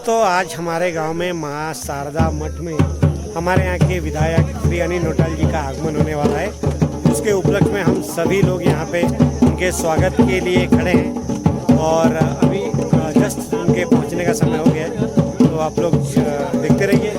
दोस्तों, आज हमारे गांव में मां शारदा मठ में हमारे यहाँ के विधायक श्री अनिल नौटाल जी का आगमन होने वाला है। उसके उपलक्ष्य में हम सभी लोग यहाँ पे उनके स्वागत के लिए खड़े हैं और अभी जस्ट उनके पहुँचने का समय हो गया है, तो आप लोग देखते रहिए।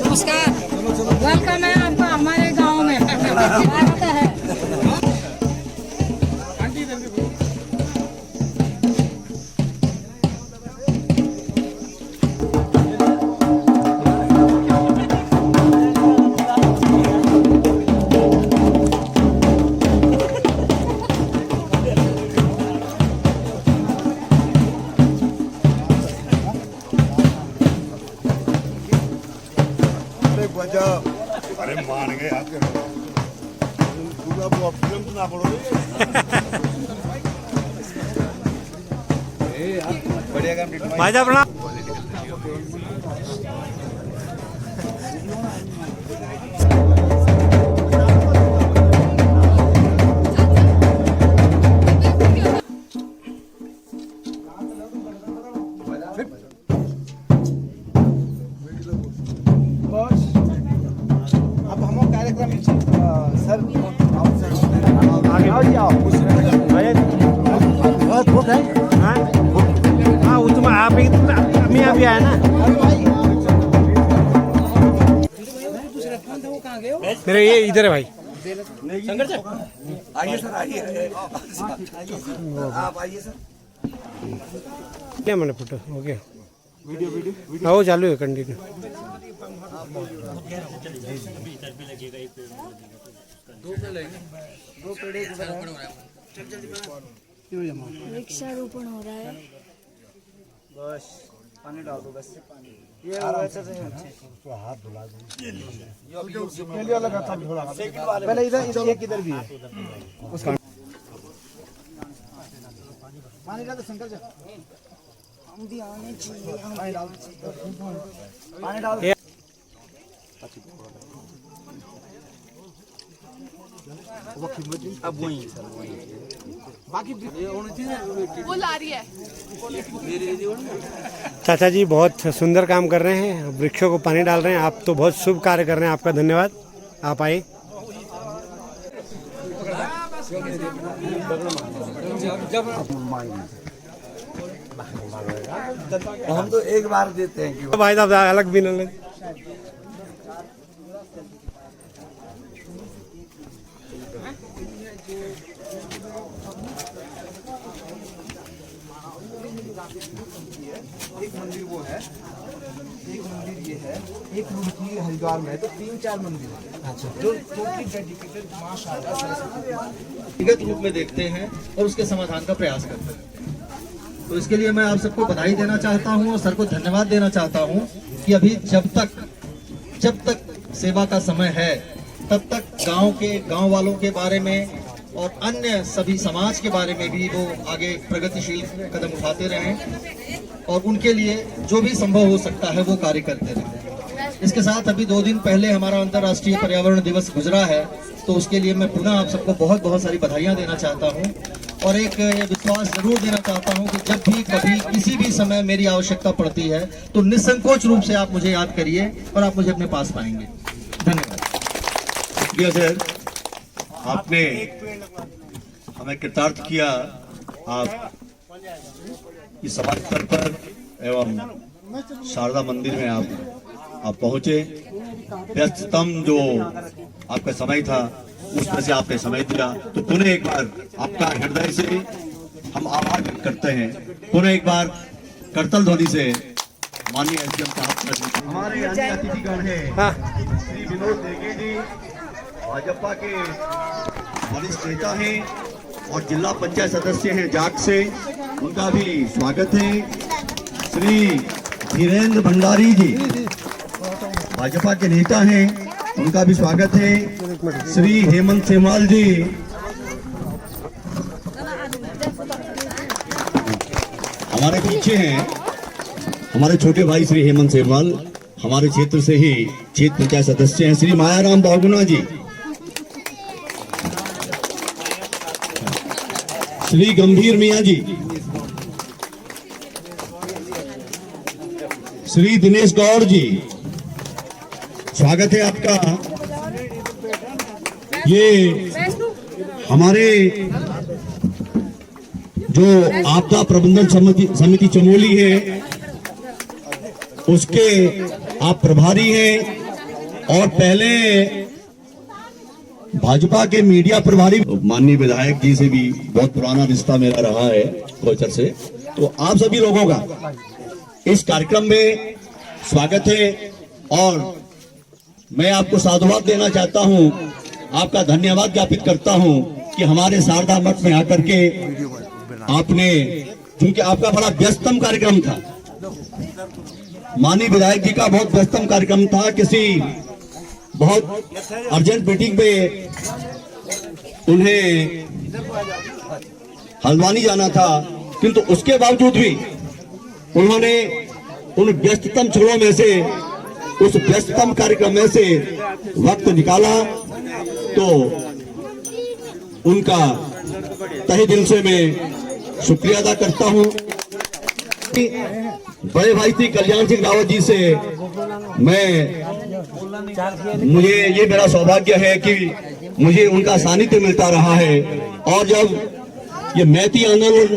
नमस्कार, वेलकम है आपका हमारे गांव में। स्वागत है। अरे मान गए आपके ना पड़ो भाई साहब प्रणाम। हाँ, उसमें आप ही अभी आया ना। मेरे ये इधर है भाई। आइए सर, आइए आप आइए सर। क्या मैंने फोटो हो गया? वीडियो हाँ, वो चालू है, कंटिन्यू। वृक्षारोपण हो रहा है। बस पानी डाल दो, बस ये हाथ धुला दो। पहले इधर एक इधर भी है उसका पानी डाल दो। शंकर जी हम भी आने चाहिए। पानी डाल दो। अब वही सर, बाकी वो ला रही है। चाचा जी बहुत सुंदर काम कर रहे हैं, वृक्षों को पानी डाल रहे हैं। आप तो बहुत शुभ कार्य कर रहे हैं, आपका धन्यवाद। आप आए। हम तो एक बार देते हैं कि भाई साहब अलग भी न लगे। एक मंदिर वो है, एक मंदिर ये है, एक रुड़की हरिद्वार में है, तो 3-4 मंदिर है। अच्छा, जो टोटली डेडिकेटेड मां शारदा सरस्वती व्यक्तिगत रूप में देखते हैं और उसके समाधान का प्रयास करते हैं। तो इसके लिए मैं आप सबको बधाई देना चाहता हूं और सर को धन्यवाद देना चाहता हूं कि अभी जब तक जब तक सेवा का समय है तब तक गांव वालों के बारे में और अन्य सभी समाज के बारे में भी वो आगे प्रगतिशील कदम उठाते रहें और उनके लिए जो भी संभव हो सकता है वो कार्य करते रहें। इसके साथ अभी 2 दिन पहले हमारा अंतर्राष्ट्रीय पर्यावरण दिवस गुजरा है, तो उसके लिए मैं पुनः आप सबको बहुत बहुत सारी बधाइयां देना चाहता हूं और एक विश्वास जरूर देना चाहता हूं कि जब भी कभी किसी भी समय मेरी आवश्यकता पड़ती है तो निसंकोच रूप से आप मुझे याद करिए और आप मुझे अपने पास पाएंगे। धन्यवाद। शुक्रिया सर, आपने हमें कृतार्थ किया। आप इस समाज स्तर पर एवं शारदा मंदिर में आप पहुंचे। व्यस्ततम जो आपका समय था उसमें से आपने समय दिया, तो पुनः एक बार आपका हृदय से हम आभार व्यक्त करते हैं। पुनः एक बार करतल ध्वनि से माननीय एसडीएम साहब। हमारे अन्य अतिथिगण हैं श्री विनोद नेगी जी, भाजपा के वरिष्ठ नेता हैं और जिला पंचायत सदस्य हैं जाट से, उनका भी स्वागत है। श्री धीरेन्द्र भंडारी जी भाजपा के नेता हैं, उनका भी स्वागत है। श्री हेमंत सेमवाल जी, हमारे पीछे हैं हमारे छोटे भाई श्री हेमंत सेमवाल, हमारे क्षेत्र से ही क्षेत्र पंचायत सदस्य हैं। श्री मायाराम बहुगुणा जी, श्री गंभीर मियां जी, श्री दिनेश गौड़ जी, स्वागत है आपका। ये हमारे जो आपदा प्रबंधन समिति चमोली है उसके आप प्रभारी हैं और पहले भाजपा के मीडिया प्रभारी माननीय विधायक जी से भी बहुत पुराना रिश्ता मेरा रहा है कोचर से। तो आप सभी लोगों का इस कार्यक्रम में स्वागत है और मैं आपको साधुवाद देना चाहता हूं, आपका धन्यवाद ज्ञापित करता हूं कि हमारे शारदा मठ में आकर के आपने, क्योंकि आपका बड़ा व्यस्तम कार्यक्रम था, माननीय विधायक जी का बहुत व्यस्तम कार्यक्रम था, किसी बहुत अर्जेंट मीटिंग में उन्हें हल्द्वानी जाना था, किंतु उसके बावजूद भी उन्होंने उन व्यस्ततम क्षणों में से, उस व्यस्ततम कार्यक्रम में से वक्त निकाला। तो उनका तहे दिल से मैं शुक्रिया अदा करता हूं। बड़े भाई श्री कल्याण सिंह रावत जी से मुझे ये मेरा सौभाग्य है कि मुझे उनका सानिध्य मिलता रहा है और जब ये मैती आंदोलन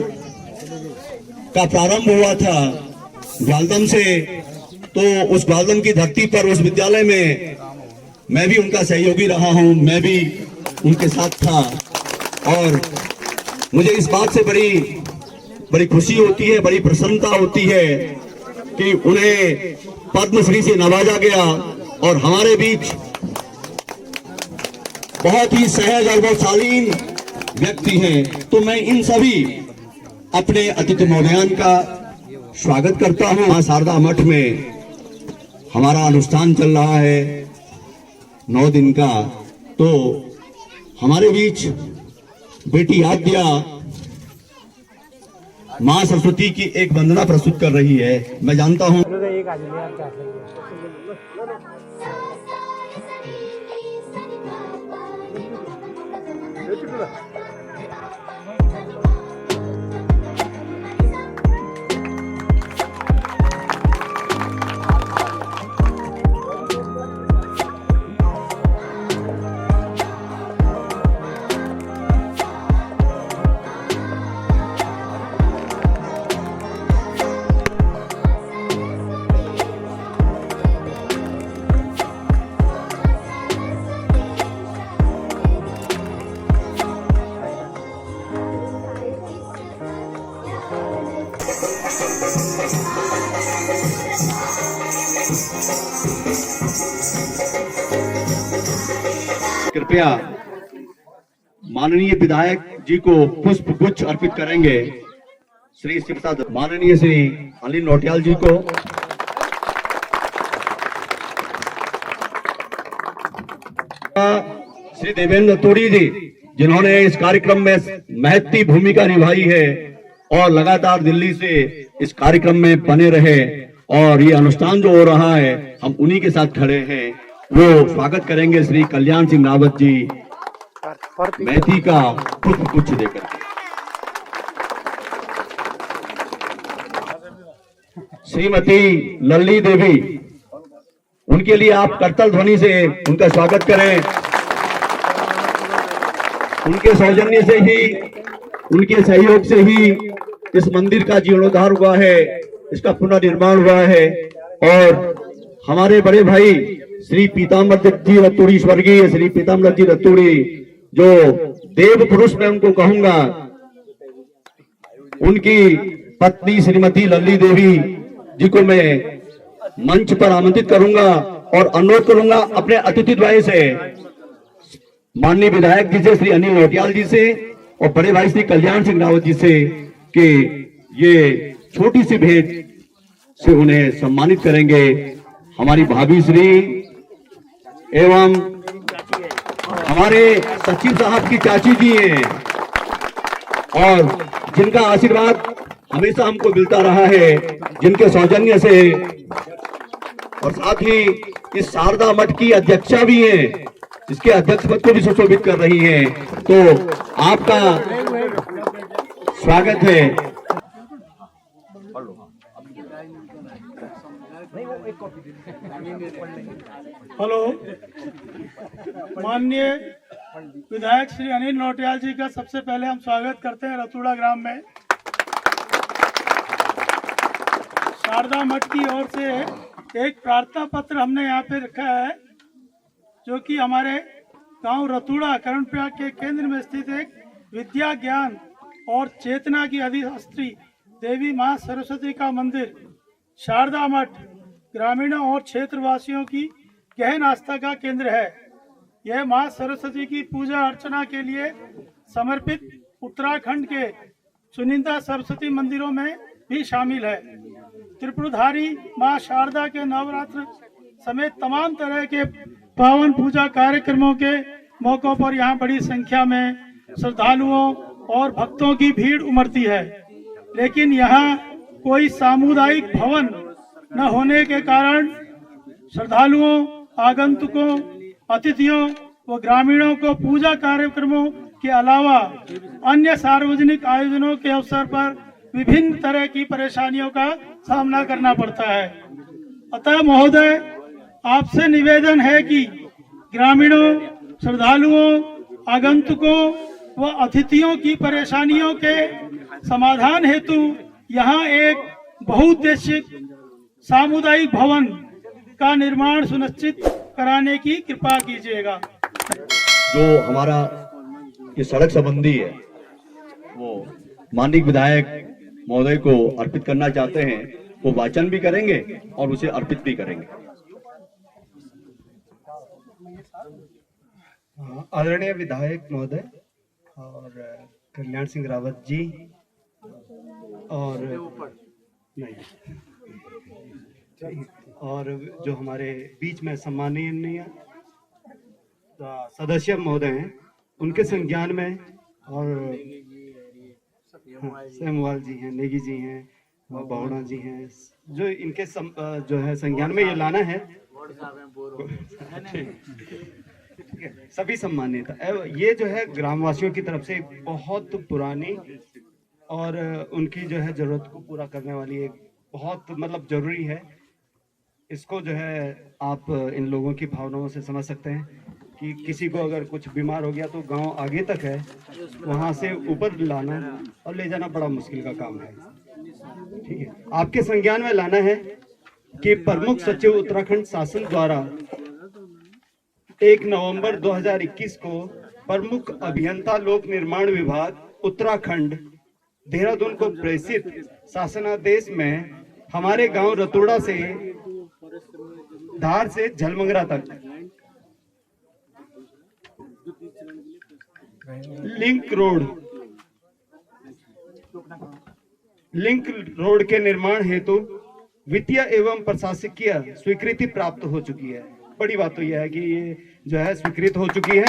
का प्रारंभ हुआ था ग्वालदम से, तो उस ग्वालदम की धरती पर उस विद्यालय में मैं भी उनका सहयोगी रहा हूं, मैं भी उनके साथ था और मुझे इस बात से बड़ी खुशी होती है, बड़ी प्रसन्नता होती है कि उन्हें पद्मश्री से नवाजा गया और हमारे बीच बहुत ही सहज और बहुत शालीन व्यक्ति हैं। तो मैं इन सभी अपने अतिथि महोदयान का स्वागत करता हूं। मां शारदा मठ में हमारा अनुष्ठान चल रहा है 9 दिन का, तो हमारे बीच बेटी आद्या मां सरस्वती की एक वंदना प्रस्तुत कर रही है। मैं जानता हूं कृपया माननीय विधायक जी को पुष्प गुच्छ अर्पित करेंगे। श्री शिवप्रसाद माननीय श्री अनिल नौटियाल जी को श्री देवेंद्र रतूड़ी जी, जिन्होंने इस कार्यक्रम में महत्वपूर्ण भूमिका निभाई है और लगातार दिल्ली से इस कार्यक्रम में बने रहे, और ये अनुष्ठान जो हो रहा है हम उन्हीं के साथ खड़े हैं। वो स्वागत करेंगे श्री कल्याण सिंह रावत जी मैथी का पुष्प गुच्छ देकर। श्रीमती लल्ली देवी, उनके लिए आप करतल ध्वनि से उनका स्वागत करें। उनके सौजन्य से ही, उनके सहयोग से ही इस मंदिर का जीर्णोद्धार हुआ है, इसका पुनर्निर्माण हुआ है। और हमारे बड़े भाई श्री पीताम्बर जी रतूड़ी, स्वर्गीय श्री पीताम्बर जी रतूड़ी, जो देव पुरुष मैं उनको कहूंगा, उनकी पत्नी श्रीमती लल्ली देवी जी को मैं मंच पर आमंत्रित करूंगा और अनुरोध करूंगा अपने अतिथि द्वय से, माननीय विधायक जी से श्री अनिल नौटियाल जी से और बड़े भाई श्री कल्याण सिंह रावत जी से, कि ये छोटी सी भेंट से उन्हें सम्मानित करेंगे। हमारी भाभी श्री एवं हमारे सचिव साहब की चाची जी हैं, और जिनका आशीर्वाद हमेशा हमको मिलता रहा है, जिनके सौजन्य से, और साथ ही इस शारदा मठ की अध्यक्षा भी हैं, इसके अध्यक्ष पद को भी सुशोभित कर रही हैं। तो आपका स्वागत है। हेलो, माननीय विधायक श्री अनिल नौटियाल जी का सबसे पहले हम स्वागत करते हैं रतूड़ा ग्राम में। शारदा मठ की ओर से एक प्रार्थना पत्र हमने यहाँ पे रखा है, जो कि हमारे गांव रतूड़ा कर्णप्रयाग के केंद्र में स्थित एक विद्या, ज्ञान और चेतना की अधिष्ठात्री देवी मां सरस्वती का मंदिर शारदा मठ ग्रामीणों और क्षेत्रवासियों की गहन आस्था का केंद्र है। यह मां सरस्वती की पूजा अर्चना के लिए समर्पित उत्तराखंड के चुनिंदा सरस्वती मंदिरों में भी शामिल है। त्रिपुरधारी मां शारदा के नवरात्र समेत तमाम तरह के पावन पूजा कार्यक्रमों के मौकों पर यहाँ बड़ी संख्या में श्रद्धालुओं और भक्तों की भीड़ उमड़ती है, लेकिन यहाँ कोई सामुदायिक भवन न होने के कारण श्रद्धालुओं, आगंतुकों, अतिथियों व ग्रामीणों को पूजा कार्यक्रमों के अलावा अन्य सार्वजनिक आयोजनों के अवसर पर विभिन्न तरह की परेशानियों का सामना करना पड़ता है। अतः महोदय, आपसे निवेदन है कि ग्रामीणों, श्रद्धालुओं, आगंतुकों व अतिथियों की परेशानियों के समाधान हेतु यहाँ एक बहुउद्देशिक सामुदायिक भवन का निर्माण सुनिश्चित कराने की कृपा कीजिएगा। जो हमारा ये सड़क संबंधी है, वो माननीय विधायक महोदय को अर्पित करना चाहते हैं। वो वाचन भी करेंगे और उसे अर्पित भी करेंगे। आदरणीय विधायक महोदय और कल्याण सिंह रावत जी, और जो हमारे बीच में सम्माननीय सदस्य महोदय हैं, उनके संज्ञान में, और सेमवाल जी हैं, नेगी जी हैं और बहुड़ा जी हैं, जो इनके जो है संज्ञान में ये लाना है। सभी सम्मानित, ये जो है ग्रामवासियों की तरफ से बहुत पुरानी और उनकी जो है जरूरत को पूरा करने वाली एक बहुत मतलब जरूरी है। इसको जो है आप इन लोगों की भावनाओं से समझ सकते हैं कि किसी को अगर कुछ बीमार हो गया तो गांव आगे तक है, वहां से ऊपर लाना और ले जाना बड़ा मुश्किल का काम है। ठीक है, आपके संज्ञान में लाना है कि प्रमुख सचिव उत्तराखंड शासन द्वारा 1 नवंबर 2021 को प्रमुख अभियंता लोक निर्माण विभाग उत्तराखंड देहरादून को प्रेषित शासनादेश में हमारे गांव रतूड़ा से धार से झलमंगरा तक लिंक रोड के निर्माण हेतु वित्तीय एवं प्रशासकीय स्वीकृति प्राप्त हो चुकी है। बड़ी बात तो यह है कि ये जो है स्वीकृत हो चुकी है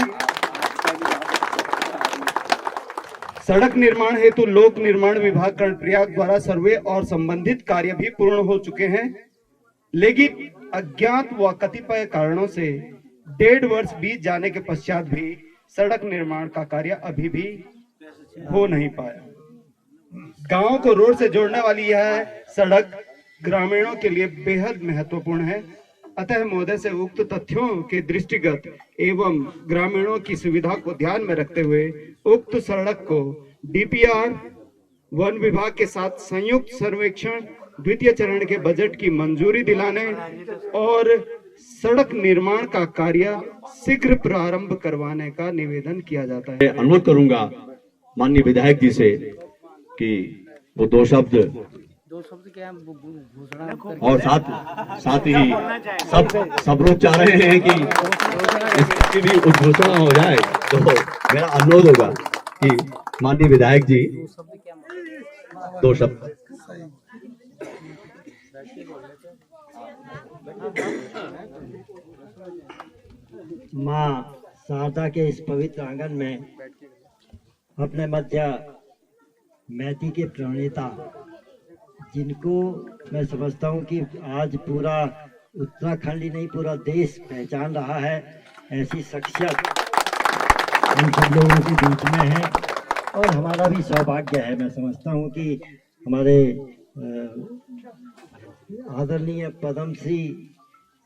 सड़क निर्माण हेतु लोक निर्माण विभाग कर्णप्रयाग द्वारा सर्वे और संबंधित कार्य भी पूर्ण हो चुके हैं, लेकिन अज्ञात व कतिपय कारणों से 1.5 वर्ष बीत जाने के पश्चात भी सड़क निर्माण का कार्य अभी भी हो नहीं पाया। गांव को रोड से जोड़ने वाली यह सड़क ग्रामीणों के लिए बेहद महत्वपूर्ण है। अतः महोदय से उक्त तथ्यों के दृष्टिगत एवं ग्रामीणों की सुविधा को ध्यान में रखते हुए उक्त सड़क को डीपीआर वन विभाग के साथ संयुक्त सर्वेक्षण द्वितीय चरण के बजट की मंजूरी दिलाने और सड़क निर्माण का कार्य शीघ्र प्रारंभ करवाने का निवेदन किया जाता है। अनुरोध करूंगा माननीय विधायक जी से कि वो दो शब्द क्या और साथ ही सब लोग चाह रहे हैं कि इसकी भी उद्घोषणा हो जाए, तो मेरा अनुरोध होगा कि माननीय विधायक जी दो शब्द। माँ शारदा के इस पवित्र आंगन में अपने मध्य मैती के प्रणेता, जिनको मैं समझता हूँ कि आज पूरा उत्तराखंड ही नहीं पूरा देश पहचान रहा है, ऐसी शख्सियत हम सब लोगों के बीच में है। और हमारा भी सौभाग्य है, मैं समझता हूँ कि हमारे आदरणीय पद्मश्री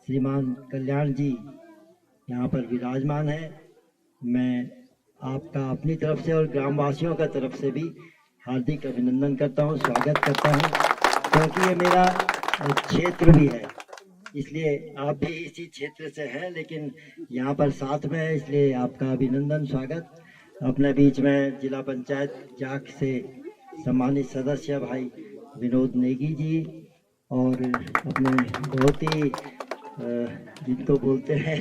श्रीमान कल्याण जी यहाँ पर विराजमान है। मैं आपका अपनी तरफ से और ग्रामवासियों का तरफ से भी हार्दिक अभिनंदन करता हूँ, स्वागत करता हूँ, क्योंकि ये मेरा क्षेत्र भी है, इसलिए आप भी इसी क्षेत्र से हैं, लेकिन यहाँ पर साथ में है, इसलिए आपका अभिनंदन, स्वागत। अपने बीच में जिला पंचायत जाख से सम्मानित सदस्य भाई विनोद नेगी जी और अपने बहुत ही जिनको बोलते हैं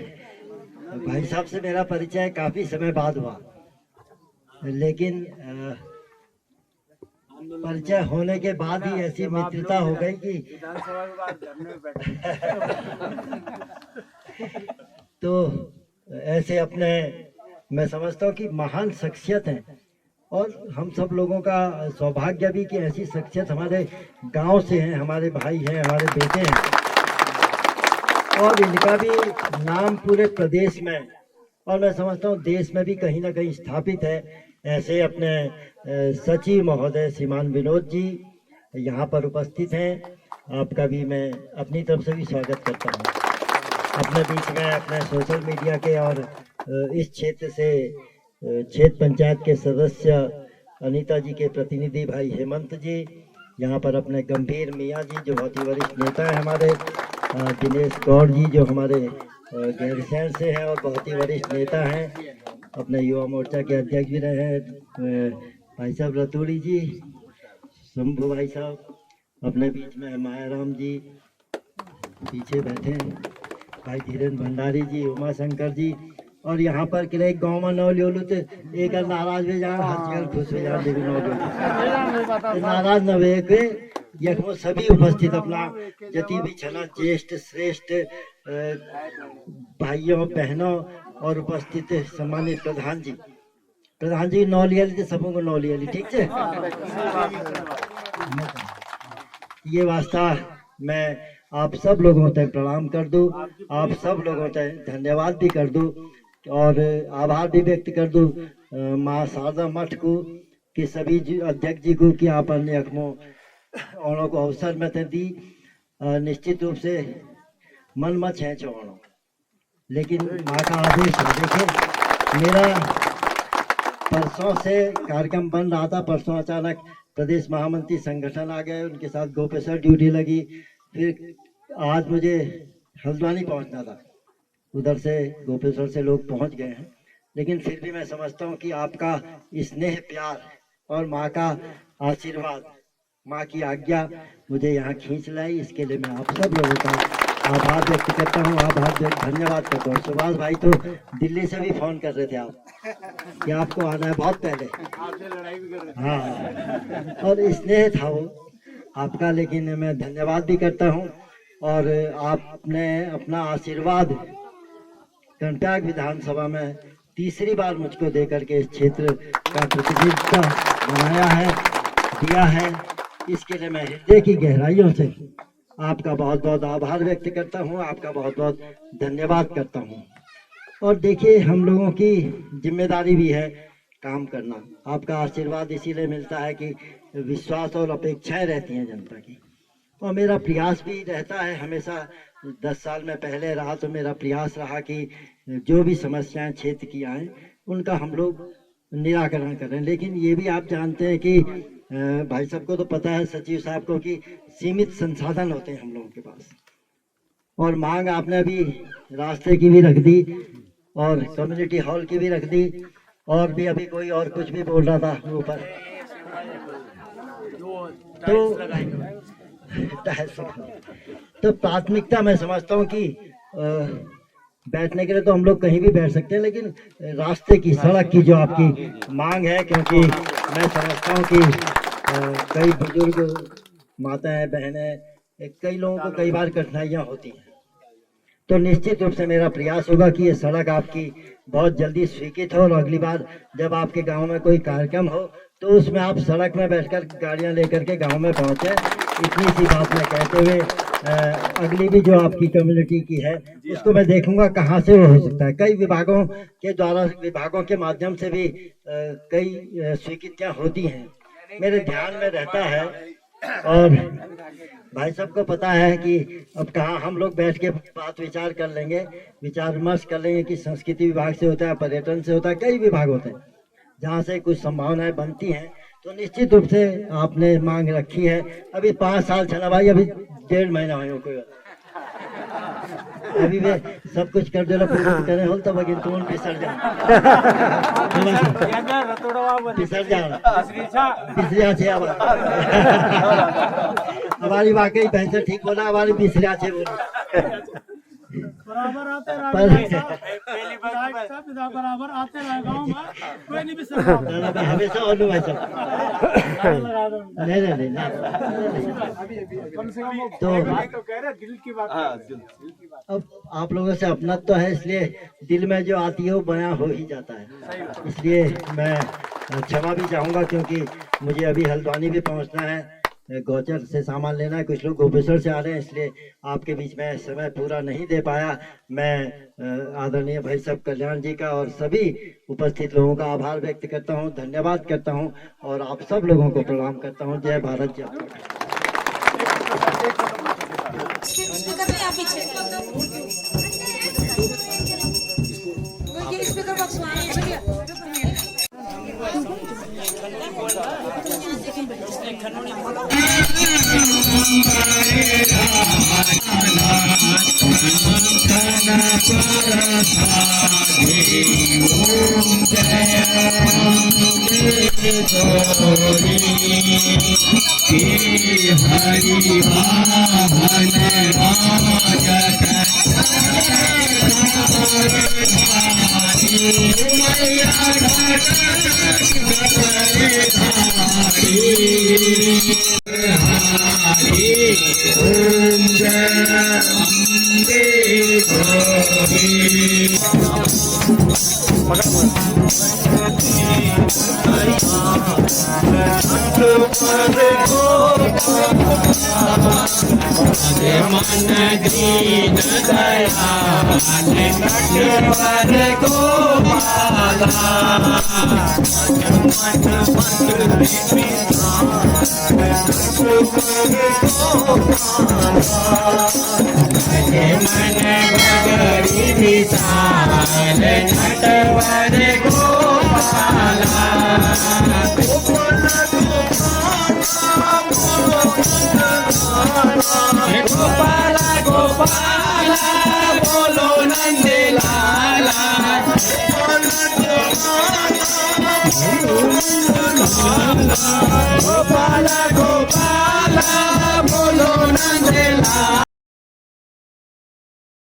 भाई साहब से मेरा परिचय काफ़ी समय बाद हुआ, लेकिन परिचय होने के बाद ही ऐसी मित्रता हो गई कि तो ऐसे अपने मैं समझता हूँ कि महान शख्सियत हैं और हम सब लोगों का सौभाग्य भी कि ऐसी शख्सियत हमारे गांव से हैं, हमारे भाई हैं, हमारे बेटे हैं और इनका भी नाम पूरे प्रदेश में और मैं समझता हूँ देश में भी कहीं ना कहीं स्थापित है। ऐसे अपने सचिव महोदय श्रीमान विनोद जी यहाँ पर उपस्थित हैं, आपका भी मैं अपनी तरफ से भी स्वागत करता हूँ। अपने बीच में अपने सोशल मीडिया के और इस क्षेत्र से क्षेत्र पंचायत के सदस्य अनीता जी के प्रतिनिधि भाई हेमंत जी, यहाँ पर अपने गंभीर मियाँ जी जो बहुत ही वरिष्ठ नेता है हमारे, दिनेश गौड़ जी जो हमारे गैरसैंण से हैं और बहुत ही वरिष्ठ नेता हैं, अपने युवा मोर्चा के अध्यक्ष भी रहे हैं भाई साहब रतूड़ी जी, शंभू भाई साहब, अपने बीच में मायाराम जी पीछे बैठे हैं, भाई धीरेन्द्र भंडारी जी, उमा शंकर जी और यहाँ पर किले गाँव में नौ लियो तो एक नाराज भी जा हाथ खुश हो जा नाराज न वे यखो सभी उपस्थित अपना जति भी छना ज्येष्ठ श्रेष्ठ भाइयों बहनों और उपस्थित सम्मानित प्रधान जी नौ लिया ली सबों को नौ लिया ली, ठीक है। ये वास्ता मैं आप सब लोगों तक प्रणाम कर दूं, आप सब लोगों तक धन्यवाद भी कर दूं और आभार भी व्यक्त कर दूं माँ शारदा मठ को कि सभी अध्यक्ष जी को कि आप अन्य अखमो औरों को अवसर में दी। निश्चित रूप से मन मत है चौड़ो, लेकिन माँ का आदेश है। देखिए मेरा परसों से कार्यक्रम बन रहा था, परसों अचानक प्रदेश महामंत्री संगठन आ गए, उनके साथ गोपेश्वर ड्यूटी लगी, फिर आज मुझे हल्द्वानी पहुंचना था, उधर से गोपेश्वर से लोग पहुंच गए हैं, लेकिन फिर भी मैं समझता हूं कि आपका स्नेह प्यार और माँ का आशीर्वाद, माँ की आज्ञा मुझे यहाँ खींच लाई, इसके लिए मैं आप सब लोगों का आभार व्यक्त करता हूँ, धन्यवाद करता हूँ। सुभाष भाई तो दिल्ली से भी फोन कर रहे थे आप कि आपको आना है बहुत पहले, हाँ, और स्नेह था वो आपका, लेकिन मैं धन्यवाद भी करता हूँ और आपने अपना आशीर्वाद कर्नाटक विधानसभा में तीसरी बार मुझको दे करके इस क्षेत्र का प्रतिनिधित्व बनाया है, दिया है। इसके लिए मैं हृदय की गहराइयों से आपका बहुत बहुत आभार व्यक्त करता हूँ, आपका बहुत बहुत धन्यवाद करता हूँ। और देखिए, हम लोगों की जिम्मेदारी भी है काम करना। आपका आशीर्वाद इसीलिए मिलता है कि विश्वास और अपेक्षाएं रहती हैं जनता की, और मेरा प्रयास भी रहता है हमेशा। 10 साल में पहले रहा तो मेरा प्रयास रहा कि जो भी समस्याएं क्षेत्र की आए उनका हम लोग निराकरण करें। लेकिन ये भी आप जानते हैं कि भाई साहब को तो पता है, सचिव साहब को, कि सीमित संसाधन होते हैं हम लोगों के पास। और मांग आपने अभी रास्ते की भी रख दी और कम्युनिटी हॉल की भी रख दी, और भी अभी कोई और कुछ भी बोल रहा था ऊपर, तो प्राथमिकता मैं समझता हूँ कि बैठने के लिए तो हम लोग कहीं भी बैठ सकते हैं, लेकिन रास्ते की, सड़क की जो आपकी मांग है, क्योंकि मैं समझता हूँ कि कई बुजुर्ग माताएं, बहनें, कई लोगों को कई बार कठिनाइयाँ होती हैं। तो निश्चित रूप से मेरा प्रयास होगा कि ये सड़क आपकी बहुत जल्दी स्वीकृत हो, और अगली बार जब आपके गांव में कोई कार्यक्रम हो तो उसमें आप सड़क में बैठकर गाड़ियां लेकर के गांव में पहुंचे। इतनी सी बात मैं कहते हुए अगली भी जो आपकी कम्युनिटी की है उसको मैं देखूंगा कहाँ से वो हो सकता है। कई विभागों के द्वारा, विभागों के माध्यम से भी कई स्वीकृतियाँ होती हैं, मेरे ध्यान में रहता है। और भाई साहब को पता है कि अब कहाँ हम लोग बैठ के बात विचार कर लेंगे, विचार विमर्श कर लेंगे कि संस्कृति विभाग से होता है, पर्यटन से होता है, कई विभाग होते हैं जहाँ से कुछ संभावनाएं बनती हैं। तो निश्चित रूप से आपने मांग रखी है। अभी 5 साल चला भाई, अभी 1.5 महीना हो कोई, अभी वे सब कुछ कर दे करे हो तब अगर तुम पिसर जा हमारी वाकई भैंसा ठीक बोला, हमारी पिछले अच्छे बोला बराबर आते बराबर आते रहे गाँव में, कोई नहीं हमेशा और भाई साहब नहीं तो कह रहे दिल की बात। अब आप लोगों से अपना तो है, इसलिए दिल में जो आती है वो बयां हो ही जाता है। इसलिए मैं क्षमा भी चाहूँगा, क्योंकि मुझे अभी हल्द्वानी भी पहुँचना है, गौचर से सामान लेना है, कुछ लोग गोपेश्वर से आ रहे हैं, इसलिए आपके बीच में समय पूरा नहीं दे पाया। मैं आदरणीय भाई साहब कल्याण जी का और सभी उपस्थित लोगों का आभार व्यक्त करता हूं, धन्यवाद करता हूं, और आप सब लोगों को प्रणाम करता हूं। जय भारत, जय भारत। Gopala, Gopala,